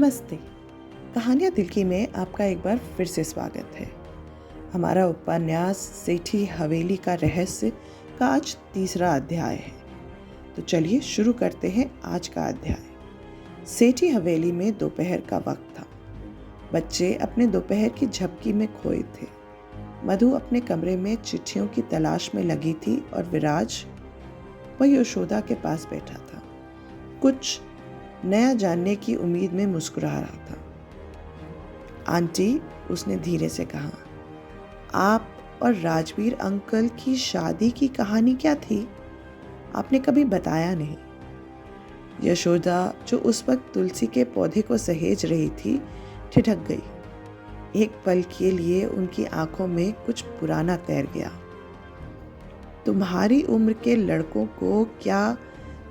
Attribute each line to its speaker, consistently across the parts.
Speaker 1: नमस्ते। कहानियाँ दिल की में आपका एक बार फिर से स्वागत है। हमारा उपन्यास सेठी हवेली का रहस्य का आज तीसरा अध्याय है। तो चलिए शुरू करते हैं आज का अध्याय। सेठी हवेली में दोपहर का वक्त था। बच्चे अपने दोपहर की झपकी में खोए थे। मधु अपने कमरे में चिट्ठियों की तलाश में लगी थी और विराज वह यशोदा के पास बैठा था, कुछ नया जानने की उम्मीद में मुस्कुरा रहा था। आंटी, उसने धीरे से कहा, आप और राजवीर अंकल की शादी की कहानी क्या थी? आपने कभी बताया नहीं। यशोदा, जो उस वक्त तुलसी के पौधे को सहेज रही थी, ठिठक गई। एक पल के लिए उनकी आंखों में कुछ पुराना तैर गया। तुम्हारी उम्र के लड़कों को क्या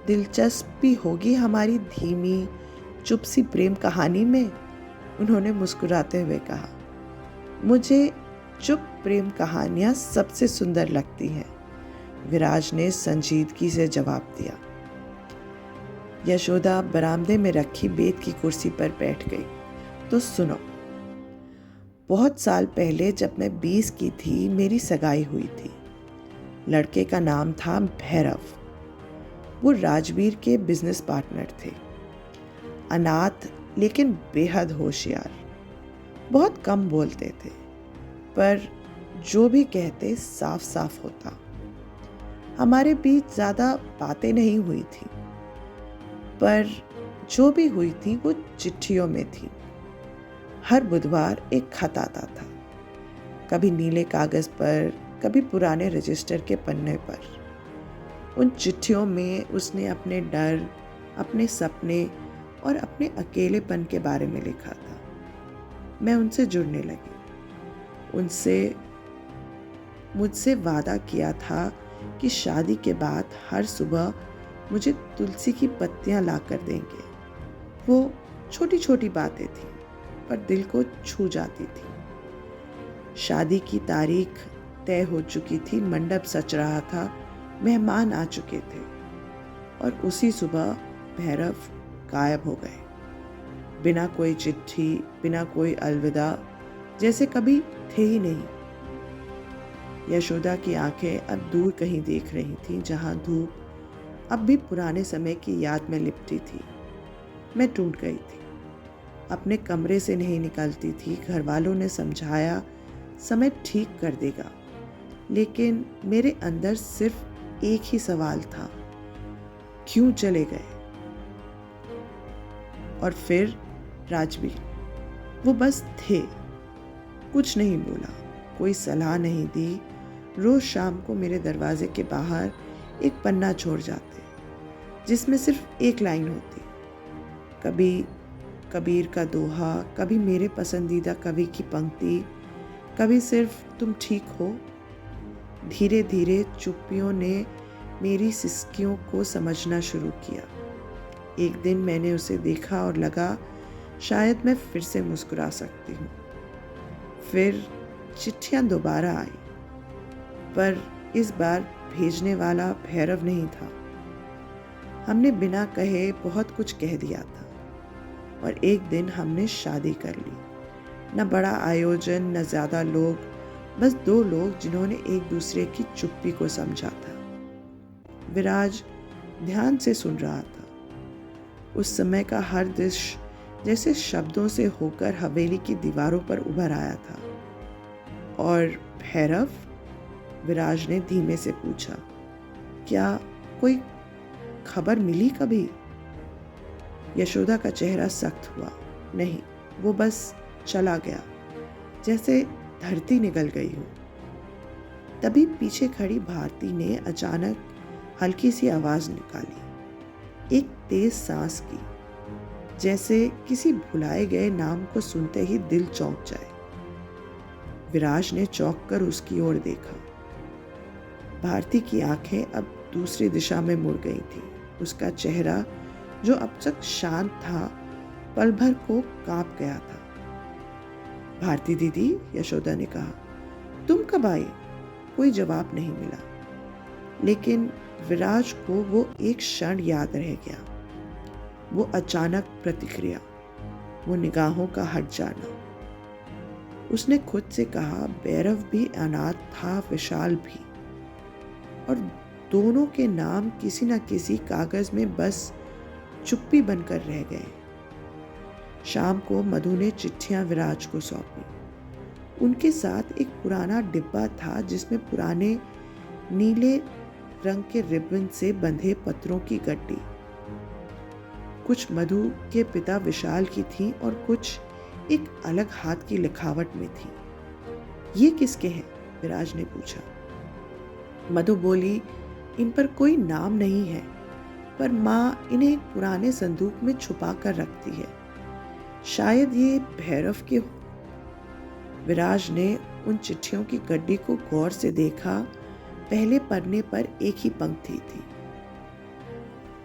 Speaker 1: दिलचस्पी होगी हमारी धीमी चुप सी प्रेम कहानी में? उन्होंने मुस्कुराते हुए कहा। मुझे चुप प्रेम कहानियां सबसे सुंदर लगती हैं, विराज ने संजीदगी से जवाब दिया। यशोदा बरामदे में रखी बेत की कुर्सी पर बैठ गई। तो सुनो, बहुत साल पहले जब मैं 20 की थी, मेरी सगाई हुई थी। लड़के का नाम था भैरव। वो राजवीर के बिजनेस पार्टनर थे। अनाथ लेकिन बेहद होशियार। बहुत कम बोलते थे, पर जो भी कहते साफ साफ होता। हमारे बीच ज़्यादा बातें नहीं हुई थी, पर जो भी हुई थी वो चिट्ठियों में थी। हर बुधवार एक खत आता था, कभी नीले कागज़ पर, कभी पुराने रजिस्टर के पन्ने पर। उन चिट्ठियों में उसने अपने डर, अपने सपने और अपने अकेलेपन के बारे में लिखा था। मैं उनसे जुड़ने लगी। मुझसे वादा किया था कि शादी के बाद हर सुबह मुझे तुलसी की पत्तियां ला कर देंगे। वो छोटी छोटी बातें थीं, पर दिल को छू जाती थी। शादी की तारीख तय हो चुकी थी, मंडप सज रहा था, मेहमान आ चुके थे, और उसी सुबह भैरव गायब हो गए। बिना कोई चिट्ठी, बिना कोई अलविदा, जैसे कभी थे ही नहीं। यशोदा की आंखें अब दूर कहीं देख रही थीं, जहां धूप अब भी पुराने समय की याद में लिपटी थी। मैं टूट गई थी। अपने कमरे से नहीं निकलती थी। घर वालों ने समझाया समय ठीक कर देगा, लेकिन मेरे अंदर सिर्फ एक ही सवाल था, क्यों चले गए? और फिर राजवीर, वो बस थे, कुछ नहीं बोला, कोई सलाह नहीं दी। रोज शाम को मेरे दरवाजे के बाहर एक पन्ना छोड़ जाते, जिसमें सिर्फ एक लाइन होती। कभी कबीर का दोहा, कभी मेरे पसंदीदा कवि की पंक्ति, कभी सिर्फ तुम ठीक हो। धीरे धीरे चुप्पियों ने मेरी सिसकियों को समझना शुरू किया। एक दिन मैंने उसे देखा और लगा शायद मैं फिर से मुस्कुरा सकती हूँ। फिर चिट्ठियाँ दोबारा आई, पर इस बार भेजने वाला भैरव नहीं था। हमने बिना कहे बहुत कुछ कह दिया था, और एक दिन हमने शादी कर ली। न बड़ा आयोजन, न ज़्यादा लोग, बस 2 लोग जिन्होंने एक दूसरे की चुप्पी को समझा था। विराज ध्यान से सुन रहा था। उस समय का हर दृश्य जैसे शब्दों से होकर हवेली की दीवारों पर उभर आया था। और भैरव? विराज ने धीमे से पूछा, क्या कोई खबर मिली कभी? यशोदा का चेहरा सख्त हुआ। नहीं, वो बस चला गया, जैसे धरती निगल गई हो। तभी पीछे खड़ी भारती ने अचानक हल्की सी आवाज निकाली, एक तेज सांस की, जैसे किसी भुलाए गए नाम को सुनते ही दिल चौंक जाए। विराज ने चौंक कर उसकी ओर देखा। भारती की आंखें अब दूसरी दिशा में मुड़ गई थी। उसका चेहरा, जो अब तक शांत था, पल भर को कांप गया था। भारती दीदी, यशोदा ने कहा, तुम कब आई? कोई जवाब नहीं मिला, लेकिन विराज को वो एक क्षण याद रह गया। वो अचानक प्रतिक्रिया, वो निगाहों का हट जाना। उसने खुद से कहा, भैरव भी अनाथ था, विशाल भी, और दोनों के नाम किसी न किसी कागज में बस चुप्पी बनकर रह गए। शाम को मधु ने चिट्ठियां विराज को सौंपी। उनके साथ एक पुराना डिब्बा था जिसमें पुराने नीले रंग के रिबन से बंधे पत्रों की गड्डी। कुछ मधु के पिता विशाल की थी और कुछ एक अलग हाथ की लिखावट में थी। ये किसके हैं? विराज ने पूछा। मधु बोली, इन पर कोई नाम नहीं है, पर माँ इन्हें एक पुराने संदूक में छुपा कर रखती है। शायद ये भैरव के हो। विराज ने उन चिट्ठियों की गड्डी को गौर से देखा। पहले पन्ने पर एक ही पंक्ति थी,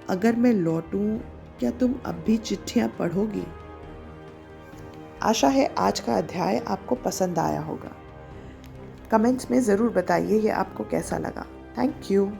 Speaker 1: अगर मैं लौटूं क्या तुम अब भी चिट्ठियां पढ़ोगी? आशा है आज का अध्याय आपको पसंद आया होगा। कमेंट्स में ज़रूर बताइए ये आपको कैसा लगा। Thank you.